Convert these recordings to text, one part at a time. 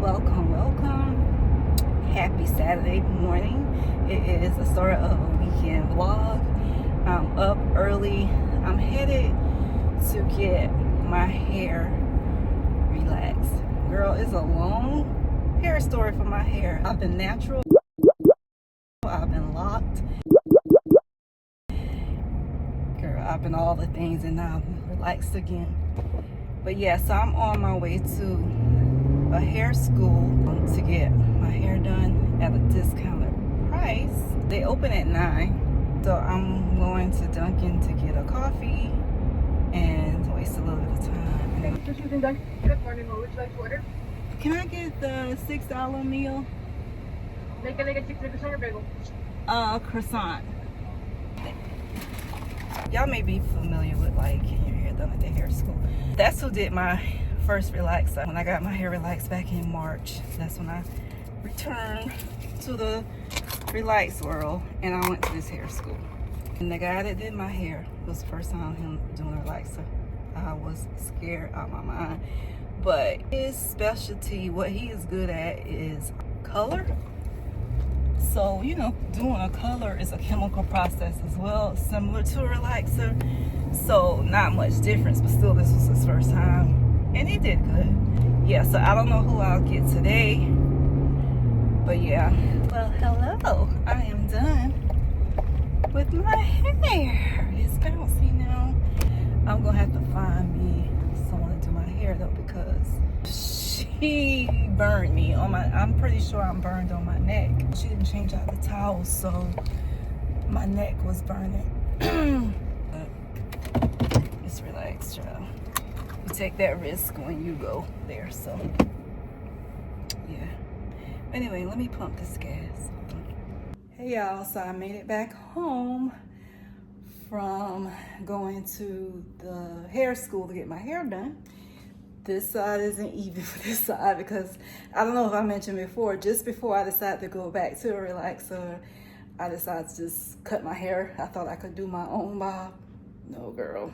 Welcome. Happy Saturday morning. It is the start of a weekend vlog. I'm up early. I'm headed to get my hair relaxed. Girl, it's a long hair story for my hair. I've been natural. I've been locked. Girl, I've been all the things and now I'm relaxed again. But yeah, so I'm on my way to a hair school to get my hair done at a discounted price. They open at 9, so I'm going to Dunkin' to get a coffee and waste a little bit of time. Good morning. What would you like to order? Can I get the $6 meal? Like a chicken croissant or bagel? Croissant. Y'all may be familiar with like getting your hair done at the hair school. That's who did my first relaxer. When I got my hair relaxed back in March, that's when I returned to the relax world and I went to this hair school. And the guy that did my hair, it was the first time him doing a relaxer. I was scared out of my mind. But his specialty, what he is good at is color. So, you know, doing a color is a chemical process as well, similar to a relaxer. So not much difference, but still this was his first time. And he did good. Yeah, so I don't know who I'll get today. But yeah. Well, hello. I am done with my hair. It's bouncy now. I'm gonna have to find me someone to do my hair though, because she burned me on my, I'm pretty sure I'm burned on my neck. She didn't change out the towel, so my neck was burning. Just relax, child. You take that risk when you go there, so yeah. Anyway, let me pump this gas. Hey y'all, so I made it back home from going to the hair school to get my hair done. This side isn't even for this side because I don't know if I mentioned before, just before I decided to go back to a relaxer, I decided to just cut my hair. I thought I could do my own bob. No, girl.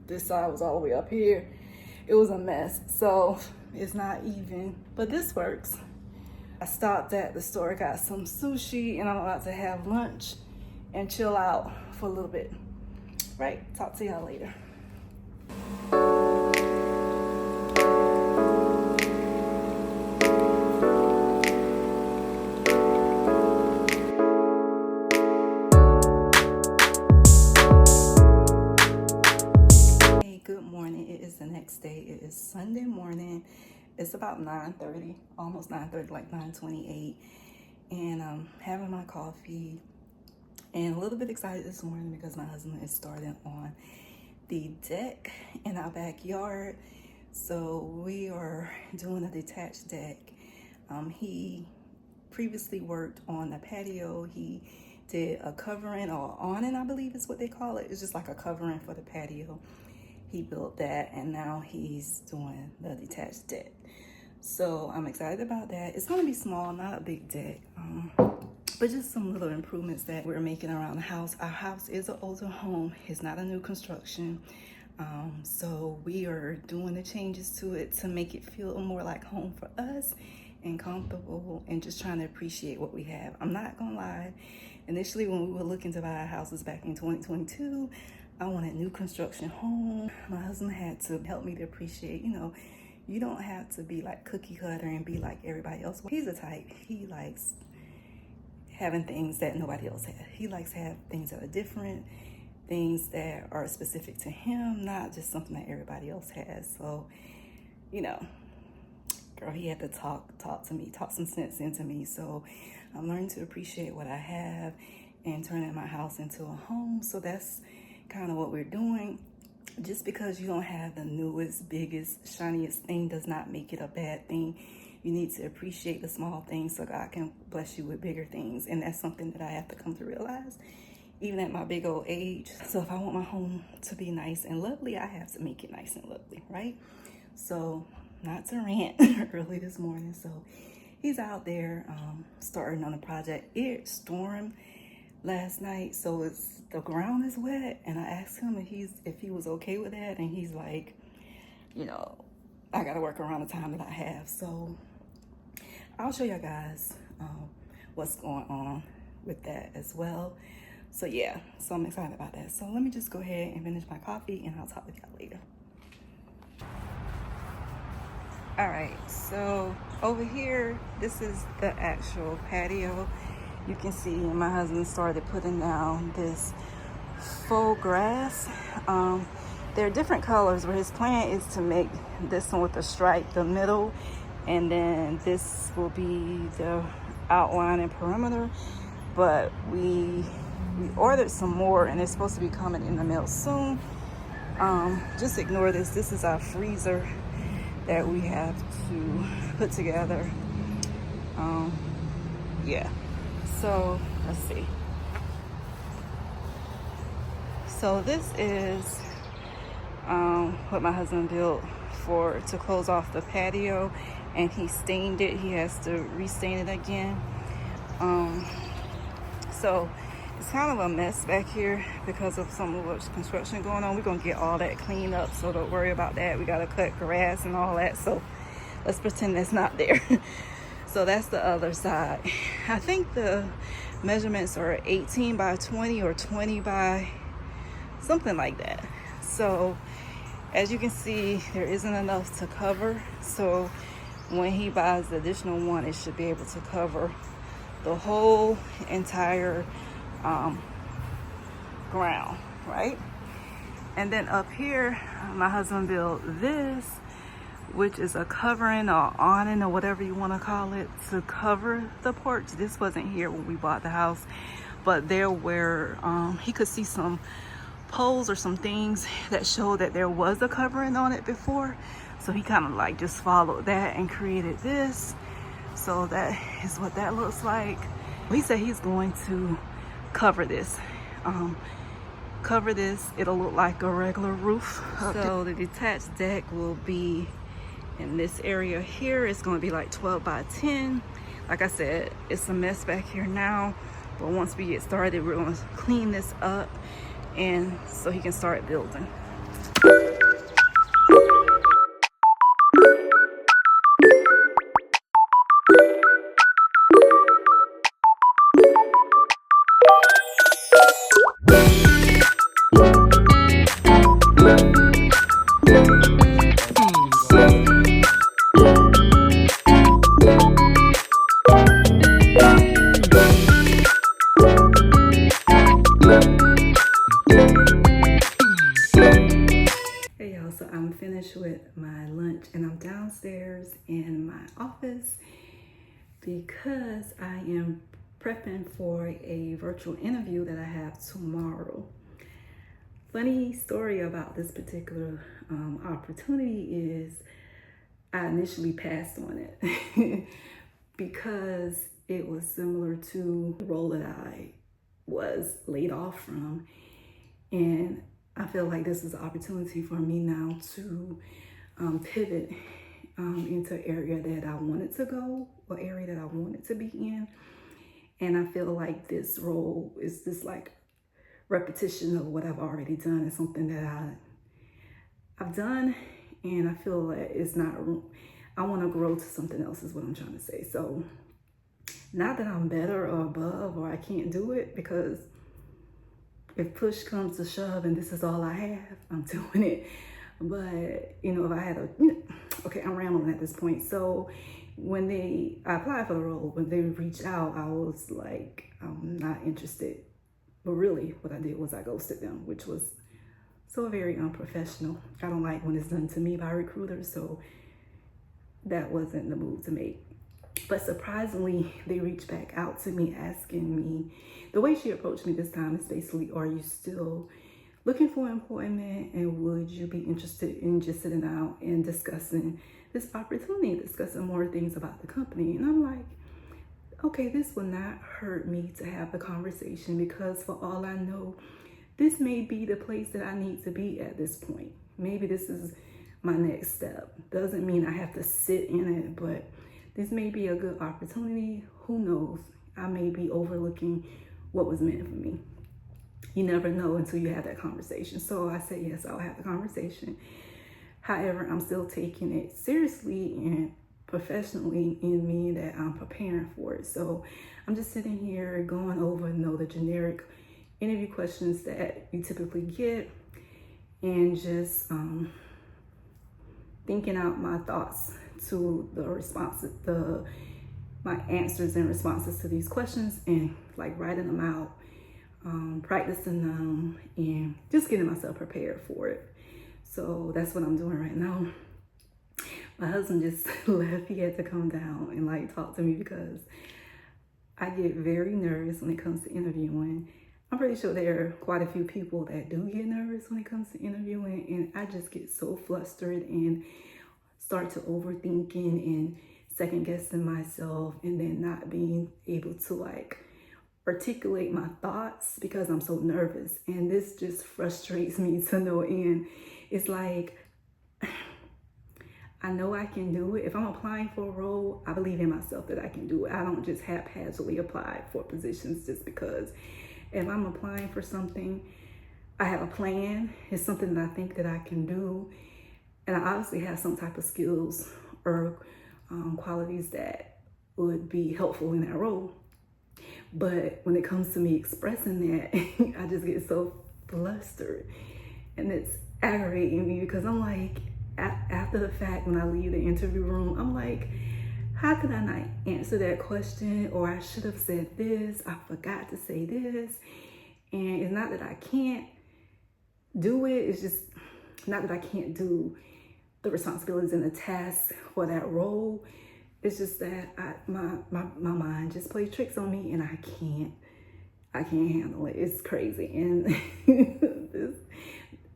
This side was all the way up here. It was a mess. So it's not even, but this works. I stopped at the store, got some sushi, and I'm about to have lunch and chill out for a little bit. Right? Talk to y'all later. The next day. It is Sunday morning. It's about 9:30, almost 9:30, like 9:28, and I'm having my coffee and a little bit excited this morning because my husband is starting on the deck in our backyard. So we are doing a detached deck. He previously worked on the patio. He did a covering or awning, I believe is what they call it. It's just like a covering for the patio. He built that and now he's doing the detached deck. So I'm excited about that. It's gonna be small, not a big deck, but just some little improvements that we're making around the house. Our house is an older home. It's not a new construction. So we are doing the changes to it to make it feel more like home for us and comfortable and just trying to appreciate what we have. I'm not gonna lie. Initially, when we were looking to buy houses back in 2022, I wanted new construction home. My husband had to help me to appreciate, you know, you don't have to be like cookie cutter and be like everybody else. He's a type, he likes having things that nobody else has. He likes to have things that are different, things that are specific to him, not just something that everybody else has. So, you know, girl, he had to talk to me, talk some sense into me. So I'm learning to appreciate what I have and turning my house into a home. So that's kind of what we're doing. Just because you don't have the newest, biggest, shiniest thing does not make it a bad thing. You need to appreciate the small things so God can bless you with bigger things. And that's something that I have to come to realize, even at my big old age. So if I want my home to be nice and lovely, I have to make it nice and lovely, right? So not to rant early this morning. So he's out there starting on a project. It stormed last night, so the ground is wet, and I asked him if he was okay with that, and he's like, you know, I gotta work around the time that I have. So I'll show you guys what's going on with that as well. So yeah, so I'm excited about that. So let me just go ahead and finish my coffee and I'll talk with y'all later. All right, so over here, this is the actual patio. You can see my husband started putting down this faux grass. There are different colors, but his plan is to make this one with a stripe, the middle, and then this will be the outline and perimeter. But we ordered some more and it's supposed to be coming in the mail soon. Just ignore this. This is our freezer that we have to put together. Yeah, so let's see. So this is what my husband built to close off the patio, and he stained it. He has to restain it again. So it's kind of a mess back here because of some of the construction going on. We're gonna get all that cleaned up, so don't worry about that. We gotta cut grass and all that, so let's pretend that's not there. So that's the other side. I think the measurements are 18 by 20 or 20 by something like that. So as you can see, there isn't enough to cover. So when he buys the additional one, it should be able to cover the whole entire ground, right? And then up here, my husband built this, which is a covering or awning or whatever you want to call it, to cover the porch. This wasn't here when we bought the house, but there were he could see some poles or some things that showed that there was a covering on it before, so he kind of like just followed that and created this. So that is what that looks like. He said he's going to cover this. It'll look like a regular roof. So the detached deck will be in this area here. It's going to be like 12 by 10. Like I said, it's a mess back here now, but once we get started, we're going to clean this up and so he can start building. With my lunch and I'm downstairs in my office because I am prepping for a virtual interview that I have tomorrow. Funny story about this particular opportunity is I initially passed on it because it was similar to the role that I was laid off from, and I feel like this is an opportunity for me now to pivot into an area that I wanted to go, or area that I wanted to be in. And I feel like this role is just like repetition of what I've already done. It's something that I've done, and I feel like it's not, I want to grow to something else is what I'm trying to say. So not that I'm better or above or I can't do it, because if push comes to shove and this is all I have, I'm doing it. But, you know, if I had okay, I'm rambling at this point. So when I applied for the role, when they reached out, I was like, I'm not interested. But really what I did was I ghosted them, which was so very unprofessional. I don't like when it's done to me by recruiters, so that wasn't the move to make. But surprisingly, they reached back out to me asking me, the way she approached me this time is basically, are you still looking for employment, and would you be interested in just sitting out and discussing this opportunity, discussing more things about the company? And I'm like, okay, this will not hurt me to have the conversation, because for all I know, this may be the place that I need to be at this point. Maybe this is my next step. Doesn't mean I have to sit in it, but this may be a good opportunity. Who knows? I may be overlooking what was meant for me. You never know until you have that conversation. So I said, yes, I'll have the conversation. However, I'm still taking it seriously and professionally in me that I'm preparing for it. So I'm just sitting here going over, the generic interview questions that you typically get, and just thinking out my thoughts to the responses, my answers and responses to these questions, and like writing them out, practicing them, and just getting myself prepared for it. So that's what I'm doing right now. My husband just left. He had to come down and like talk to me because I get very nervous when it comes to interviewing. I'm pretty sure there are quite a few people that do get nervous when it comes to interviewing, and I just get so flustered and start to overthinking and second guessing myself, and then not being able to like articulate my thoughts because I'm so nervous. And this just frustrates me to no end. It's like, I know I can do it. If I'm applying for a role, I believe in myself that I can do it. I don't just haphazardly apply for positions just because. If I'm applying for something, I have a plan. It's something that I think that I can do. And I obviously have some type of skills or qualities that would be helpful in that role. But when it comes to me expressing that, I just get so flustered. And it's aggravating me because I'm like, after the fact, when I leave the interview room, I'm like, how could I not answer that question? Or I should have said this, I forgot to say this. And it's not that I can't do it, it's just not that I can't do the responsibilities and the tasks for that role. It's just that my mind just plays tricks on me, and I can't handle it. It's crazy. And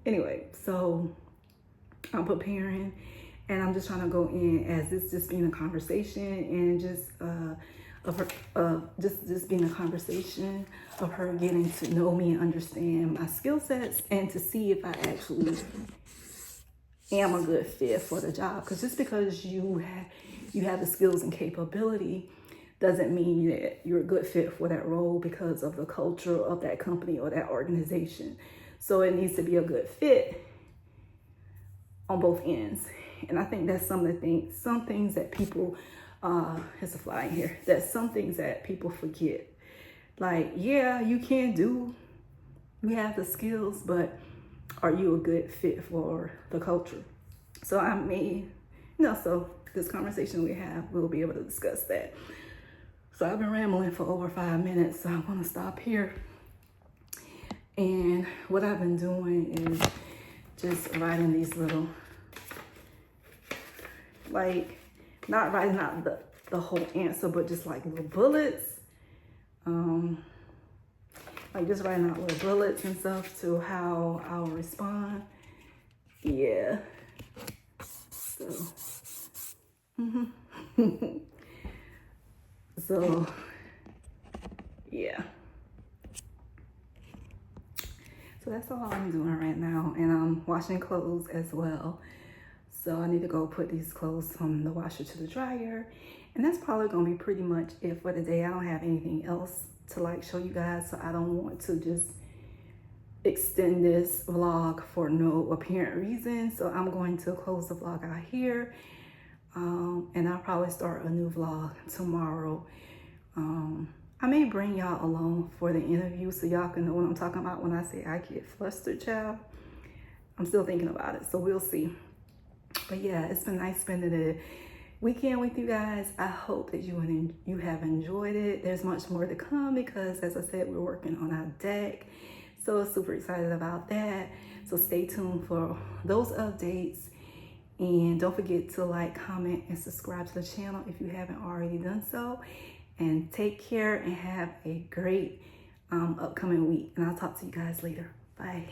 anyway, so I'm preparing, and I'm just trying to go in as this just being a conversation, and just being a conversation of her getting to know me and understand my skill sets, and to see if I actually am a good fit for the job. Because just because you have the skills and capability doesn't mean that you're a good fit for that role because of the culture of that company or that organization. So it needs to be a good fit on both ends. And I think that's some things that people, there's a fly in here, that's some things that people forget. Like, yeah, you have the skills, but are you a good fit for the culture? So so this conversation we have, we'll be able to discuss that. So I've been rambling for over 5 minutes, so I'm gonna stop here. And what I've been doing is just writing these little, like, not writing out the whole answer, but just like little bullets. Like just writing out little bullets and stuff to how I'll respond. Yeah. So, so, yeah. So that's all I'm doing right now. And I'm washing clothes as well. So I need to go put these clothes from the washer to the dryer. And that's probably gonna be pretty much it for today. I don't have anything else to like show you guys. So I don't want to just extend this vlog for no apparent reason. So I'm going to close the vlog out here. And I'll probably start a new vlog tomorrow. I may bring y'all along for the interview so y'all can know what I'm talking about when I say I get flustered, child. I'm still thinking about it, so we'll see. But yeah, it's been nice spending the weekend with you guys. I hope that you have enjoyed it. There's much more to come because, as I said, we're working on our deck. So super excited about that. So stay tuned for those updates. And don't forget to like, comment, and subscribe to the channel if you haven't already done so. And take care and have a great upcoming week. And I'll talk to you guys later. Bye.